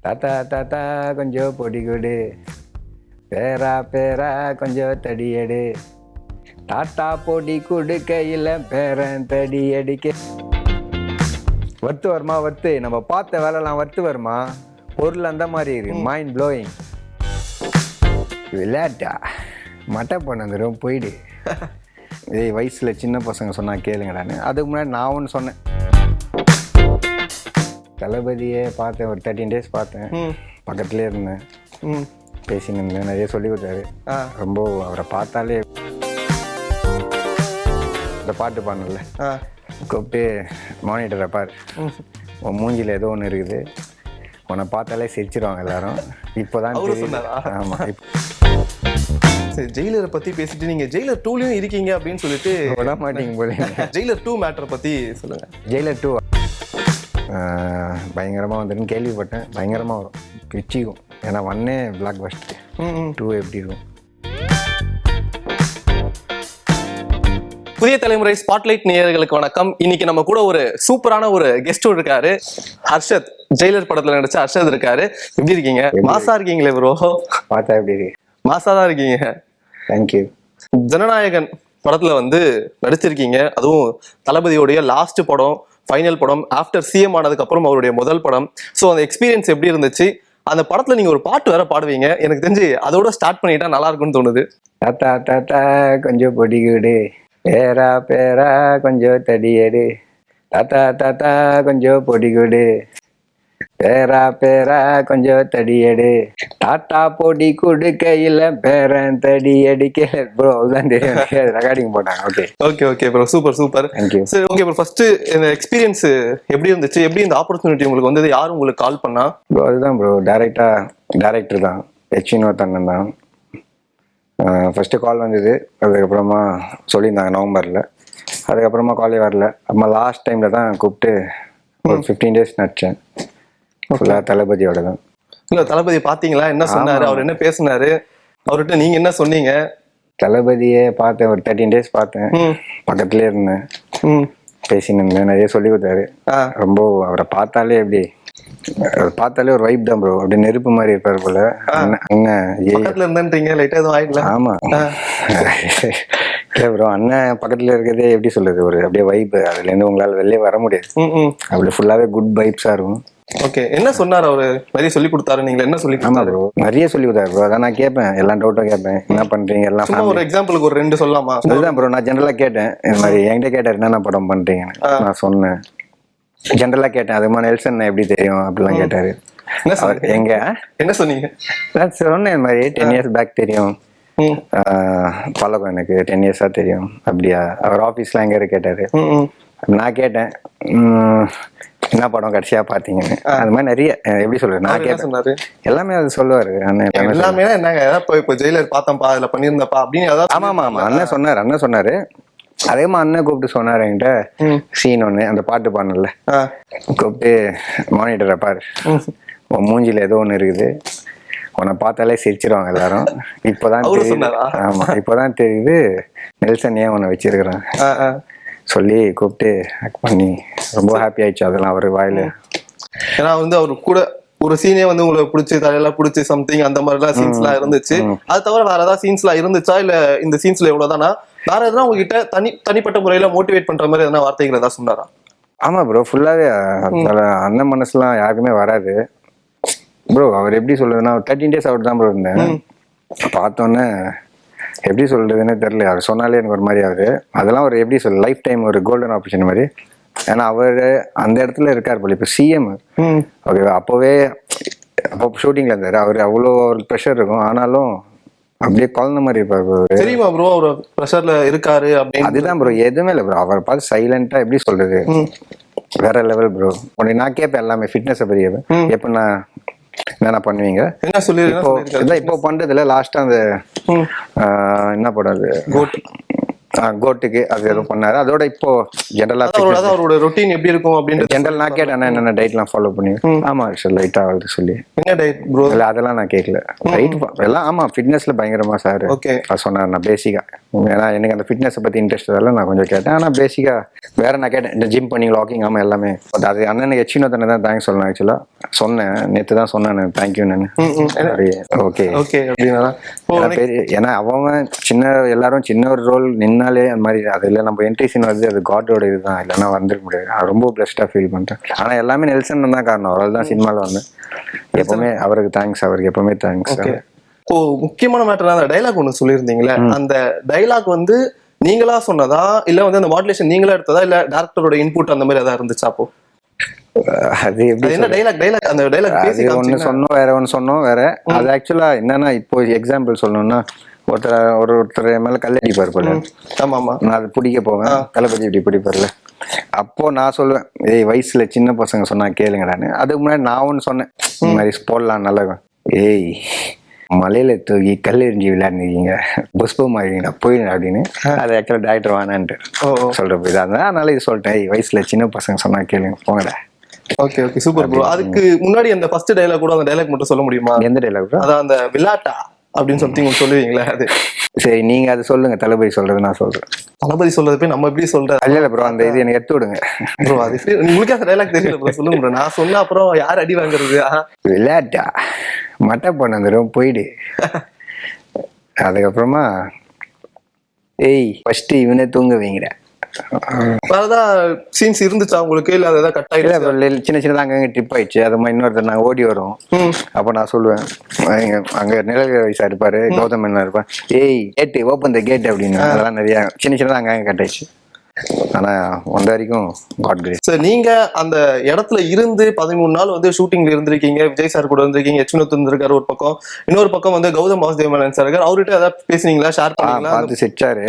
தாத்தா தாத்தா கொஞ்சம் பொடி கொடு, பேரா பேரா கொஞ்சம் தடி எடு, தாத்தா பொடி கொடுக்கையில் பேரன் தடி அடிக்க. வர்த்து வருமா வர்த்து, நம்ம பார்த்த வேலைலாம் வர்த்து வருமா, பொருள் அந்த மாதிரி இருக்கு. Mind blowing. விளையாட்டா மட்டை பண்ணுங்கிறோம் போயிடு. இதே வயசில் சின்ன பசங்க சொன்னால் கேளுங்கடான்னு. அதுக்கு முன்னாடி நான் ஒன்று சொன்னேன். தளபதியே பார்த்தேன், ஒரு 13 days பார்த்தேன். பக்கத்துலேயே இருந்தேன், பேசின்னு இருந்தேன். நிறைய சொல்லி கொடுத்தாரு. ரொம்ப அவரை பார்த்தாலே இந்த பாட்டு பாடல கூப்பிட்டு மானிட்டரை பார், உன் மூஞ்சியில் ஏதோ ஒன்று இருக்குது, உன்னை பார்த்தாலே சிரிச்சிருவாங்க எல்லாரும். இப்போதான் ஆமாம். சரி, ஜெயிலரை பற்றி பேசிட்டு நீங்கள் ஜெயிலர் 2லையும் இருக்கீங்க அப்படின்னு சொல்லிட்டு விட மாட்டீங்க போல. ஜெயிலர் 2 மேட்டரை பற்றி சொல்லுங்கள். ஜெயிலர் 2 பயங்கரமாக வந்துருன்னு கேள்விப்பட்டேன். பயங்கரமாக வரும், பிச்சிக்கும். ஏன்னா 1 பிளாக் பஸ்ட், 2 எப்படி இருக்கும். புதிய தலைமுறை ஸ்பாட்லைட் நேயர்களுக்கு வணக்கம். இன்னைக்கு நம்ம கூட ஒரு சூப்பரான ஒரு கெஸ்ட் இருக்காரு. ஹர்ஷத், ஜெயிலர் படத்துல நடிச்ச ஹர்ஷத் இருக்காரு. எப்படி இருக்கீங்க? மாசா இருக்கீங்களே ப்ரோ? பார்த்தா எப்படி இருக்கு? மாசா தான் இருக்கீங்க. தேங்க்யூ. ஜனநாயகன் படத்துல வந்து நடிச்சிருக்கீங்க. அதுவும் தளபதியோடைய லாஸ்ட் படம், ஃபைனல் படம், ஆஃப்டர் சிஎம் ஆனதுக்கு அப்புறம் அவருடைய முதல் படம். ஸோ அந்த எக்ஸ்பீரியன்ஸ் எப்படி இருந்துச்சு? அந்த படத்துல நீங்க ஒரு பாட்டு வேற பாடுவீங்க. எனக்கு தெரிஞ்சு அதோட ஸ்டார்ட் பண்ணிட்டா நல்லா இருக்கும்னு தோணுது. தாத்தா தாத்தா கொஞ்சம் பொடி கொடு, பேரா பேரா கொஞ்சம் தடி எடு, தாத்தா தாத்தா கொஞ்சம் பொடி கொடு, பேரா பேரா கொஞ்சம் தடி எடு, தாத்தா பொடி கொடுக்கையில் பேரன் தடி அடிக்க. ப்ரோ அதுதான் தெரியும். ரெக்கார்டிங் போட்டாங்க. Okay okay okay bro, super super. Thank you. சரி, ஓகே ப்ரோ. ஃபர்ஸ்ட் இந்த எக்ஸ்பீரியன்ஸ் எப்படி இருந்துச்சு? எப்படி இந்த ஆப்பர்ச்சுனிட்டி உங்களுக்கு வந்தது? யார் உங்களுக்கு கால் பண்ணா? ப்ரோ அதுதான் ப்ரோ, டேரக்டர் தான், வினோத்தண்ணன் தான். ஃபர்ஸ்ட் கால் வந்தது. அதுக்கப்புறமா சொல்லியிருந்தாங்க நவம்பரில். அதுக்கப்புறமா காலே வரல. அப்புறமா லாஸ்ட் டைமில் தான் கூப்பிட்டு ஒரு 15 days நடித்தேன். ஃபுல்லாக தளபதியோட தான். இல்லை, தளபதி பார்த்தீங்களா? என்ன சொன்னாரு? அவர் என்ன பேசினாரு? அவர்கிட்ட நீங்க என்ன சொன்னீங்க? தளபதியே பார்த்தேன், ஒரு 13 days பார்த்தேன். பக்கத்துலேயே இருந்தேன், பேசின்னு இருந்தேன். நிறைய சொல்லி கொடுத்தாரு. ரொம்ப அவரை பார்த்தாலே எப்படி, பார்த்தாலே ஒரு வைப் தான் ப்ரோ. அப்படியே நெருப்பு மாதிரி இருப்பாரு போல. பக்கத்துல இருந்தேன்றீங்க, லைட்டா எதுவும் ஆயிடல? ஆமா இல்லை ப்ரோ, அண்ணன் பக்கத்துல இருக்கிறதே எப்படி சொல்றது, ஒரு அப்படியே வைப். அதுல இருந்து உங்களால வெளியே வர முடியாது. அப்படி ஃபுல்லாவே குட் வைப்ஸா இருக்கும். ஓகே, என்ன சொன்னார் அவரு? நிறைய சொல்லி கொடுத்தாரு. நீங்க என்ன சொல்லி? ஆமா ப்ரோ, நிறைய சொல்லி கொடுத்தாரு ப்ரோ. அதான் நான் கேட்பேன், எல்லா டவுட்டும் கேட்பேன். என்ன பண்றீங்க எல்லாம்? ஒரு எக்ஸாம்பிளுக்கு ஒரு 2 சொல்லலாமா? அதுதான் ப்ரோ, நான் ஜென்ரலா கேட்டேன். இந்த மாதிரி என்கிட்ட கேட்டாரு, என்னென்ன படம் பண்றீங்கன்னு. நான் சொன்னேன், ஜென்ரலா கேட்டேன். அதுமா நெல்சன் எப்படி தெரியும் அப்படிலாம் கேட்டாரு. எங்க என்ன சொன்னீங்க? சொன்னேன், இந்த மாதிரி 10 years பேக் தெரியும், பழக்கம் எனக்கு 10 years தெரியும். அப்படியா? அவர் ஆஃபீஸ்ல எங்க இருக்கு கேட்டாரு. நான் கேட்டேன், என்ன படம் கடைசியா பாத்தீங்கன்னு. அது மாதிரி நிறைய எப்படி சொல்றது, நான் கேட்டேன். எல்லாமே அது சொல்லுவாரு அண்ணன். எல்லாமே என்னங்க, இப்போ ஜெயிலர் பார்த்தேன்ப்பா, அதுல பண்ணியிருந்தப்பா அப்படின்னு. ஆமா ஆமா ஆமா, அண்ணன் சொன்னாரு. அதே மாதிரி அண்ணன் கூப்பிட்டு சொன்னாரு என்கிட்ட, சீன் ஒண்ணு, அந்த பாட்டு பாடல கூப்பிட்டு, மானிட்டரை பார், உன் மூஞ்சில ஏதோ ஒண்ணு இருக்குது, உன்னை பார்த்தாலே சிரிச்சிருவாங்க எல்லாரும். இப்போதான் தெரியுது. ஆமா, இப்போதான் தெரியுது நெல்சன் ஏன் உன்னை வச்சிருக்கிறான் சொல்லி கூப்பிட்டு ஆக்ட் பண்ணி ரொம்ப ஹாப்பி ஆயிடுச்சு அதெல்லாம் அவர் வாயில. ஏன்னா வந்து அவரு கூட ஒரு சீனே வந்து உங்களுக்கு பிடிச்சி, தலையெல்லாம் பிடிச்சி சம்திங் அந்த மாதிரிலாம் சீன்ஸ்லாம் இருந்துச்சு. அது தவிர வேற ஏதாவது சீன்ஸ்லாம் இருந்துச்சா? இல்ல இந்த சீன்ஸ்ல எவ்வளவுதானா? வேற எதுனா உங்ககிட்ட தனிப்பட்ட முறையில மோட்டிவேட் பண்ற மாதிரி எதனா வார்த்தைகள் ஏதாவது சொன்னாரா? ஆமா ப்ரோ, ஃபுல்லாவே அண்ணன் மனசுலாம் யாருக்குமே வராது ப்ரோ. அவர் எப்படி சொல்றதுன்னா, 13 days அவர் தான் ப்ரோ இருந்தேன். பார்த்தோன்னே எப்படி சொல்றதுன்னு தெரியல. அவர் சொன்னாலே எனக்கு ஒரு மாதிரி ஆகுது. அதெல்லாம் ஒரு எப்படி சொல்ல, லைஃப் டைம் ஒரு கோல்டன் ஆப்பர்ச்சுனிட்டி மாதிரி. ஏன்னா அவர் அந்த இடத்துல இருக்கார் போல. இப்போ சிஎம் ஓகேவா, அப்போ ஷூட்டிங்ல இருந்தாரு. அவர் அவ்வளோ ஒரு ப்ரெஷர் இருக்கும், ஆனாலும் அப்படியே குழந்த மாதிரி இருப்பாரு. தெரியுமா ப்ரோ அவர் ப்ரெஷர்ல இருக்காரு அப்படின்னு? அதுதான் ப்ரோ, எதுவுமே இல்லை ப்ரோ. அவரை பார்த்து சைலண்டா எப்படி சொல்றது, வேற லெவல் ப்ரோ. உடனே நான் கேட்பேன் எல்லாமே, ஃபிட்னஸ் பத்தி கேட்பேன். எப்ப நான் என்ன பண்ணுவீங்க, என்ன சொல்லி இப்போ பண்றதுல லாஸ்டா அந்த என்ன படம் அது, கோட்டுக்கு அது எதுவும் பண்ணாரு. அதோட இப்போ ஜென்ரலா அவரோட ரொட்டீன் எப்படி இருக்கும் அப்படின்றது ஜென்ரல் நான் கேட்டேன் என்னென்ன டயட்லாம் ஃபாலோ பண்ணி. ஆமா சார் லைட்டா வருது சொல்லி. என்ன டயட் ப்ரோ? இல்ல அதெல்லாம் நான் கேட்கல. ரைட் எல்லாம் ஆமா ஃபிட்னஸ்ல பயங்கரமா சார் ஓகே சொன்னார். நான் பேசிக்கா ஏன்னா எனக்கு அந்த ஃபிட்னஸ் பத்தி இன்ட்ரெஸ்ட் வரல, நான் கொஞ்சம் கேட்டேன். ஆனா பேசிக்கா வேற நான் கேட்டேன் இந்த ஜிம் பண்ணி வாக்கிங் ஆமா எல்லாமே. பட் அது அண்ணனுக்கு எச்சினோ தானே தான் தேங்க்ஸ் சொல்லணும். ஆக்சுவலா சொன்னேன் நேற்று தான் சொன்னேன் தேங்க்யூ நான். ஓகே ஓகே அப்படின்னா ஏன்னா அவன் சின்ன எல்லாரும் சின்ன ஒரு ரோல் நின்னாலே அந்த மாதிரி அது இல்லை. நம்ம என்ட்ரி சீன் வருது அது காடோட இதுதான், இல்லைன்னா வந்துருக்க முடியாது. நான் ரொம்ப பிளஸ்டா ஃபீல் பண்றேன். ஆனா எல்லாமே நெல்சன் தான் காரணம். அவரால் தான் சினிமாவில் வந்தேன். எப்பவுமே அவருக்கு தேங்க்ஸ், அவருக்கு எப்பவுமே தேங்க்ஸ். இப்போ முக்கியமான மேட்டர் அந்த டைலாக் ஒண்ணு சொல்லியிருந்தீங்களே, அந்த டைலாக் வந்து நீங்களா சொன்னதா இல்ல வந்து அந்த மாடுலேஷன் நீங்களா எடுத்ததா இல்ல டைரக்டரோட இன்புட் அந்த மாதிரி ஏதாவது இருந்துச்சா? அப்போ அது எப்படி என்ன டைலாக் அந்த டைலாக் பேசி ஒன்னு சொன்னோம் வேற ஒன்னு சொன்னோம் வேற. அது ஆக்சுவலா என்னன்னா இப்போ எக்ஸாம்பிள் சொல்லணும்னா ஒருத்தர் மேல கல்லடிப்பாரு போல. ஆமா ஆமா நான் அது பிடிக்க போவேன், தளபதி இப்படி பிடிப்பார்ல. அப்போ நான் சொல்லுவேன் ஏய் வயசுல சின்ன பசங்க சொன்னா கேளுங்கடான்னு. அதுக்கு முன்னாடி நான் ஒன்னு சொன்னேன் இந்த மாதிரி போடலாம் நல்லா. ஏய் மலையில தூக்கி கல் எரிஞ்சு விளையாடுனீங்க புஷ்பம் ஆகிங்கடா போயிடு அப்படின்னு. அது ஆக்சுவலா டாக்டர் வேணான்ட்டு சொல்ற போய் தான். அதனால இது சொல்லிட்டேன் ஏய் வயசுல சின்ன பசங்க சொன்னா கேளுங்க போங்கடா. Okay okay super bro. அதுக்கு முன்னாடி அந்த ஃபர்ஸ்ட் டைலாக் கூட அந்த டைலாக் மட்டும் சொல்ல முடியுமா? எந்த டைலாக்? அதான் அந்த விளாட்டா அப்படின்னு சம்திங் சொல்லுவீங்களா? அது சரி நீங்க அது சொல்லுங்க. தளபதி சொல்றது நான் சொல்றேன். தளபதி சொல்றது போய் நம்ம எப்படி சொல்றது? இல்ல ப்ரோ அந்த இது எனக்கு எடுத்து விடுங்க ப்ரோ. அது உங்களுக்கு அந்த டைலாக் தெரியல ப்ரோ, சொல்லுங்க ப்ரோ. நான் சொன்ன அப்புறம் யார் அடி வாங்குறது? விளையாட்டா மட்டை பண்ண வந்துடும் போயிடு. அதுக்கப்புறமா ஏய் ஃபர்ஸ்ட் இவனே தூங்க வைங்கிற. வேறதான் சீன்ஸ் இருந்துச்சா உங்களுக்கு? இல்ல அதான் கட் ஆயிடுச்சு? சின்ன சின்னதாக அங்கங்க ட்ரிப் ஆயிடுச்சு. அது மாதிரி இன்னொருத்தர் நாங்கள் ஓடி வரும். அப்போ நான் சொல்லுவேன் அங்க நிழல் வயசா இருப்பாரு கௌதம் என்ன இருப்பான் ஏய் கேட்டு ஓப்பன் த கேட் அப்படின்னு. அதெல்லாம் நிறைய சின்ன சின்னதாக அங்கங்க கட் ஆயிடுச்சு. ஆனா வந்த வரைக்கும் காட் கிரேஸ். சார் நீங்க அந்த இடத்துல இருந்து 13 நாள் வந்து ஷூட்டிங்ல இருந்திருக்கீங்க. விஜய் சார் கூட இருந்திருக்கீங்க, எச்வினோத் இருந்திருக்காரு ஒரு பக்கம், இன்னொரு பக்கம் வந்து கௌதம் வாசுதேவன் சார் இருக்காரு. அவர்கிட்ட ஏதாவது பேசுனீங்களா, ஷேர் பண்ணீங்களா? பார்த்து சிரிச்சாரு.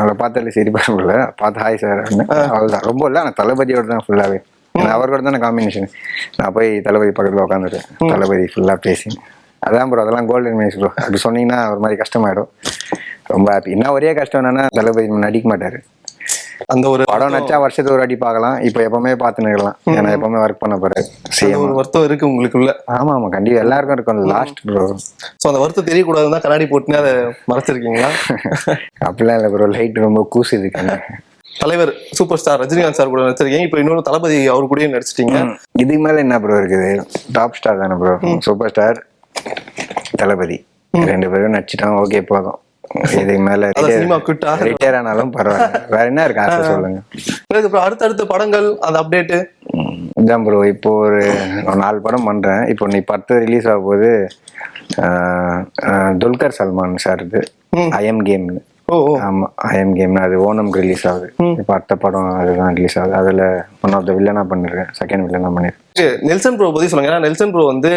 அதை பார்த்தாலே சரி பண்ணல. பார்த்து ஹாய் சார் அவ்வளவுதான். ரொம்ப இல்லை ஆனால் தளபதியோட தான் ஃபுல்லாவே. அவரோட தானே காம்பினேஷன். நான் போய் தளபதி பக்கத்துல உட்காந்துட்டேன். தளபதி ஃபுல்லா பேசி அதான் ப்ரோ. அதெல்லாம் கோல்டன் மினிட்ஸ் ப்ரோ. அப்படி சொன்னீங்கன்னா ஒரு மாதிரி கஷ்டமாயிடும். ரொம்ப ஹாப்பி. இன்னும் ஒரே கஷ்டம் என்னன்னா தளபதி நடிக்க மாட்டாரு. அந்த ஒரு படம் நடிச்சா வருஷத்துக்கு ஒரு அடி பார்க்கலாம். இப்போ எப்பவுமே பார்த்துன்னு இருக்கலாம். ஏன்னா எப்பவுமே ஒர்க் பண்ண போறாரு. ஒரு வருத்தம் இருக்கு உங்களுக்குள்ள? ஆமா ஆமா கண்டிப்பா எல்லாருக்கும் இருக்கும். Last bro. ஸோ அந்த வருத்தம் தெரியக்கூடாதுன்னா கண்ணாடி போட்டுன்னு அதை மறைச்சிருக்கீங்களா? அப்படிலாம் இல்லை ப்ரோ. லைட் ரொம்ப கூசுது. தலைவர் சூப்பர் ஸ்டார் ரஜினிகாந்த் சார் கூட நடிச்சிருக்கீங்க. இப்போ இன்னொரு தளபதி அவர் கூட நடிச்சிட்டீங்க. இதுக்கு மேல என்ன ப்ரோ இருக்குது? டாப் ஸ்டார் தானே ப்ரோ. சூப்பர் ஸ்டார் தளபதி ரெண்டு பேரும் நடிச்சிட்டோம். ஓகே போதும். இதுக்கு மேல ரிட்டையர் ஆனாலும் பரவாயில்ல. வேற என்ன இருக்கு ஆசை சொல்லுங்க. அடுத்தடுத்த படங்கள் அந்த அப்டேட் இதான் ப்ரோ. இப்போ ஒரு 4 படம் பண்றேன். இப்போ நீ 10 ரிலீஸ் ஆக போது. துல்கர் சல்மான் சார் இது ஐஎம் கேம். ஆமா ஐஎம் கேம். அது ஓணம் ரிலீஸ் ஆகுது. இப்போ அடுத்த படம் அதுதான் ரிலீஸ் ஆகுது. அதுல ஒன் ஆஃப் த வில்லனா பண்ணிருக்கேன். செகண்ட் வில்லனா பண்ணிருக்கேன். நெல்சன் ப்ரோ பத்தி சொல்லுங்க. ஏன்னா நெல்சன் ப்ரோ வந்து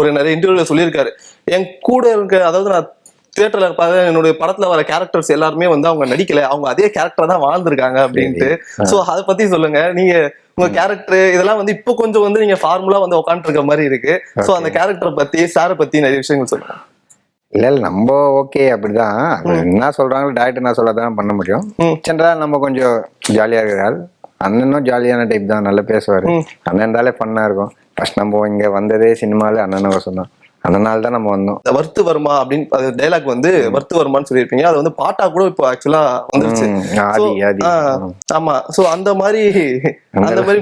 ஒரு நிறைய இன்டர்வியூல சொல்லியிருக்காரு, என் கூட இருக்க அதாவது நான் தியேட்டர்ல இருப்பாங்க என்னுடைய படத்துல வர கேரக்டர்ஸ் எல்லாருமே வந்து அவங்க நடிக்கல, அவங்க அதே கேரக்டர் தான் வாழ்ந்திருக்காங்க அப்படின்ட்டு. சோ அதை பத்தி சொல்லுங்க. நீங்க உங்க கேரக்டர் இதெல்லாம் வந்து இப்போ கொஞ்சம் வந்து நீங்க ஃபார்முலா வந்து உட்காந்து இருக்க மாதிரி இருக்கு. சோ அந்த கேரக்டரை பத்தி சாரை பத்தி நிறைய விஷயங்கள் சொல்லுங்க. இல்ல நம்ம ஓகே அப்படிதான். என்ன சொல்றாங்களோ டைரக்டர் என்ன சொல்லதான் பண்ண முடியும். ஜென்ரலா நம்ம கொஞ்சம் ஜாலியா இருக்கிறாள். அண்ணனும் ஜாலியான டைப் தான், நல்லா பேசுவாரு. அண்ணன் இருந்தாலே ஃபன்னா இருக்கும். ஃபர்ஸ்ட் நம்ம இங்க வந்ததே சினிமால அண்ணன் சொன்னோம். அதனால தான் நம்ம வந்தோம். வர்த்து வர்மா அப்படின்னு டைலாக் வந்து வர்த்து வர்மான்னு சொல்லியிருப்பீங்க. அது வந்து பாட்டா கூட இப்போ ஆக்சுவலா வந்துருச்சு. ஆமா. சோ அந்த மாதிரி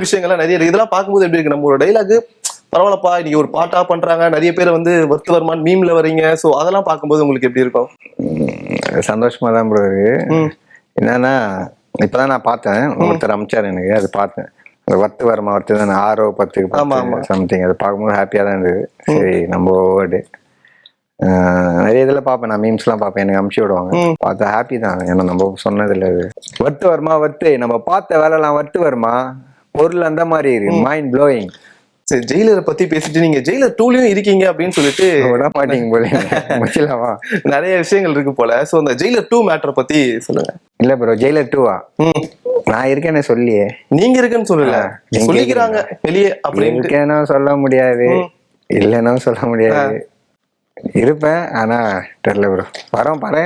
விஷயங்கள்லாம் நிறைய இருக்கு. இதெல்லாம் பார்க்கும்போது எப்படி இருக்கு? நம்ம ஒரு டைலாக் பரவாயில்லப்பா இன்னைக்கு ஒரு பாட்டா பண்றாங்க, நிறைய பேர் வந்து வர்த்து வர்மான் மீம்ல வரீங்க. சோ அதெல்லாம் பார்க்கும்போது உங்களுக்கு எப்படி இருக்கும்? சந்தோஷமா தான் ப்ரோ இருக்கு. என்னன்னா இப்பதான் நான் பார்த்தேன், ஒருத்தர் அமைச்சார் எனக்கு, அது பார்த்தேன். வர்த்து வர்மா வர்த்து தான் 6-10 சம்திங். அது பார்க்கும்போது ஹாப்பியா தான் இருந்தது. சரி நம்ம வேர்டு நிறைய இதுல பார்ப்பேன். நான் மீம்ஸ்லாம் பார்ப்பேன், எனக்கு அமுச்சு விடுவாங்க. பார்த்தா ஹாப்பி தான். ஏன்னா நம்ம சொன்னது இல்லை. அது வர்த்து வர்மா வர்த்து நம்ம பார்த்த வேலைலாம் வர்த்து வர்மா பொருள் அந்த மாதிரி இருக்கு. Mind blowing. சரி, ஜெயிலரை பத்தி பேசிட்டு நீங்க ஜெயிலர் 2லயும் இருக்கீங்க அப்படின்னு சொல்லிட்டு விட மாட்டீங்க போல. நிறைய விஷயங்கள் இருக்கு போல. சோ அந்த ஜெயிலர் 2 மேட்டரை பத்தி சொல்லுங்க. இல்ல ப்ரோ, ஜெயிலர் 2வா? நான் இருக்கேன்னு சொல்லியே. நீங்க இருக்குன்னு சொல்லல, சொல்லிக்கிறாங்க வெளியே. அப்படி இருக்கேன்னு சொல்ல முடியாது, இல்லைன்னு சொல்ல முடியாது. இருப்பேன் ஆனா தெரியல ப்ரோ. வரோம் பாரு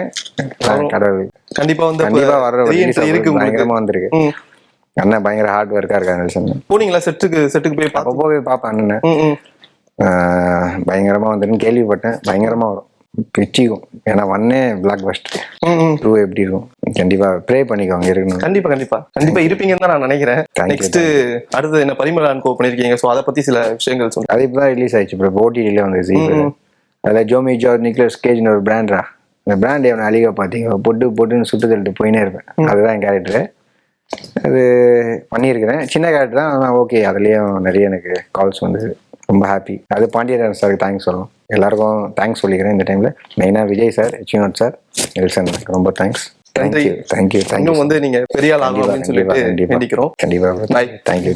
கடவுள் கண்டிப்பா வந்து கண்டிப்பா வர்ற re-entry இருக்கு உங்களுக்கு. பயங்கரமா வந்திருக்கு. ம். அண்ணன் பயங்கர ஹார்ட் ஒர்க்கா இருக்காரு நெல்சன். போனீங்களா செட்டுக்கு போய் அப்போ போய் பாப்பேன் அண்ணன். ம், ம். பயங்கரமா வந்துருன்னு கேள்விப்பட்டேன். பயங்கரமா வரும் பிச்சிக்கும். ஏன்னா ஒன்னே பிளாக் பஸ்ட். ம், ம். 2 எப்படி இருக்கும் கண்டிப்பா ப்ரே பண்ணிக்கோங்க இருக்கணும். கண்டிப்பா இருப்பீங்கன்னு தான் நான் நினைக்கிறேன். Thank you, நெக்ஸ்ட் அடுத்து என்ன பரிமளா அன்கோ பண்ணிருக்கீங்க, சோ அத பத்தி சில விஷயங்கள் சொல்லுங்க. அது இப்பதான் ரிலீஸ் ஆயிடுச்சு ப்ரோ. ஓடிடில வந்து அதுல ஜோமி ஜார்ஜ் நிக்லஸ் கேஜ்னு ஒரு பிராண்ட்ரா. அந்த பிராண்ட் எவனை அழிக பாத்தீங்க பொட்டுன்னு சுட்டு தள்ளிட்டு போயினே இருப்பேன். அதுதான் என் கேரக்டர். அது பண்ணியிருக்கிறேன். சின்ன கேரக்டர் தான். ஆனால் ஓகே, அதுலேயும் நிறைய எனக்கு கால்ஸ் வந்து ரொம்ப ஹாப்பி. அது பாண்டியராஜன் சாருக்கு தேங்க்ஸ் சொல்லணும். எல்லாருக்கும் தேங்க்ஸ் சொல்லிக்கிறேன் இந்த டைமில். மெயினாக விஜய் சார், வினோத் சார், நெல்சன் ரொம்ப தேங்க்ஸ். தேங்க்யூ. இன்னும் வந்து நீங்க பெரிய ஆள் ஆகணும் அப்படின்னு சொல்லிட்டு வேண்டிக்கிறோம். கண்டிப்பாக தேங்க்யூ.